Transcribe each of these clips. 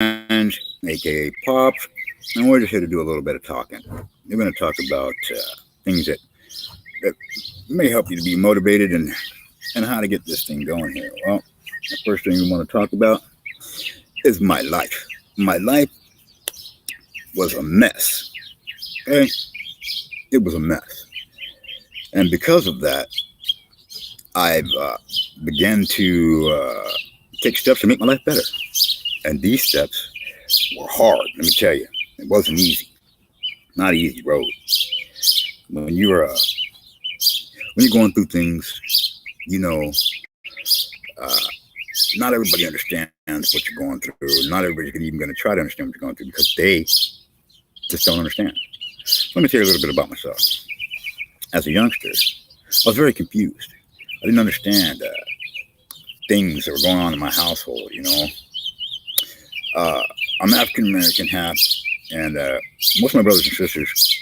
aka Pops, and we're just here to do a little bit of talking. We're going to talk about things that may help you to be motivated and how to get this thing going here. Well, the first thing we want to talk about is my life. My life was a mess. Okay, it was a mess, and because of that, I've began to take steps to make my life better. And these steps were hard. Let me tell you, it wasn't easy. Not an easy road. When you're when you're going through things, you know, uh, not everybody understands what you're going through. Not everybody's even going to try to understand what you're going through because they just don't understand. Let me tell you a little bit about myself. As a youngster, I was very confused. I didn't understand things that were going on in my household. I'm African American half, and most of my brothers and sisters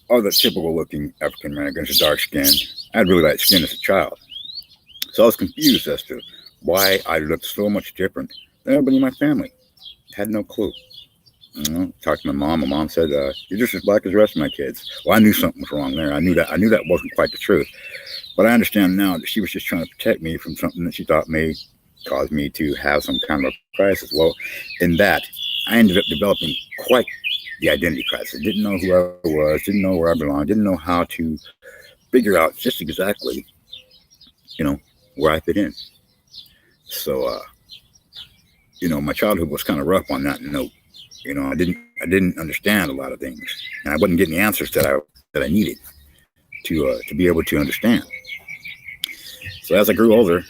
are the typical looking African Americans with dark skin. I had really light skin as a child. So I was confused as to why I looked so much different than everybody in my family. Had no clue. Talked to my mom. My mom said, "You're just as black as the rest of my kids." Well, I knew something was wrong there. I knew that wasn't quite the truth. But I understand now that she was just trying to protect me from something that she thought may cause me to have some kind of a crisis. Well, in that, I ended up developing quite the identity crisis. Didn't know who I was, didn't know where I belonged, didn't know how to figure out just exactly, where I fit in. So, my childhood was kind of rough on that note. I didn't understand a lot of things, and I wasn't getting the answers that I needed to be able to understand. So as I grew older,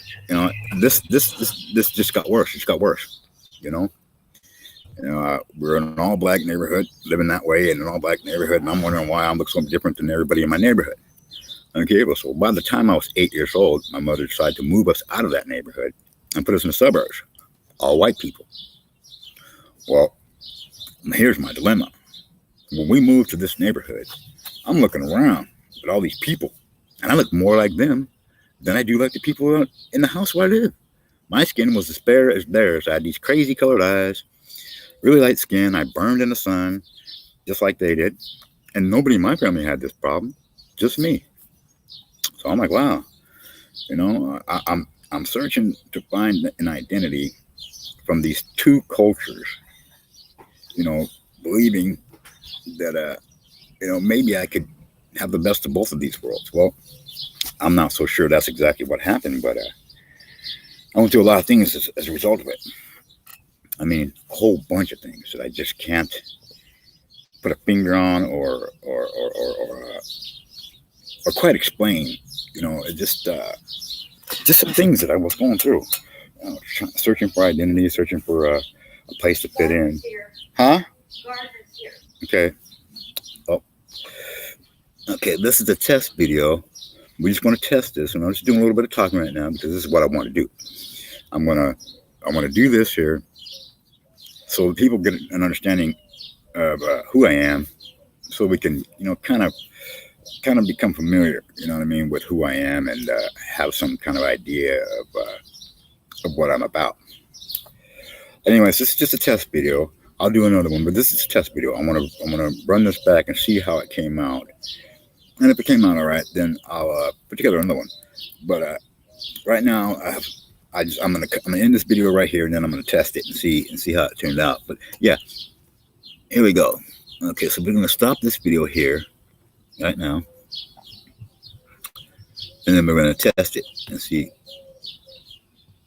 this just got worse. It just got worse. We're in an all black neighborhood, living that way in an all black neighborhood, and I'm wondering why I look so different than everybody in my neighborhood. Okay, well, so by the time I was 8 years old, my mother decided to move us out of that neighborhood and put us in the suburbs, all white people. Well, here's my dilemma. When we moved to this neighborhood, I'm looking around at all these people, and I look more like them than I do like the people in the house where I live. My skin was as fair as theirs. I had these crazy colored eyes, really light skin. I burned in the sun, just like they did. And nobody in my family had this problem, just me. So I'm like, wow, I'm searching to find an identity from these two cultures, believing that, maybe I could have the best of both of these worlds. Well, I'm not so sure that's exactly what happened, but I went through a lot of things as a result of it. I mean, a whole bunch of things that I just can't put a finger on or quite explain. It just some things that I was going through. Searching for identity, searching for a place to fit in. Huh? Okay. Oh, okay. This is a test video. We just want to test this, and I'm just doing a little bit of talking right now because this is what I want to do. I want to do this here so people get an understanding of who I am, so we can, kind of become familiar, with who I am and have some kind of idea of what I'm about. Anyways, this is just a test video. I'll do another one, but this is a test video. I'm gonna run this back and see how it came out. And if it came out all right, then I'll put together another one. But right now, I'm gonna end this video right here, and then I'm gonna test it and see how it turned out. But yeah, here we go. Okay, so we're gonna stop this video here right now, and then we're gonna test it and see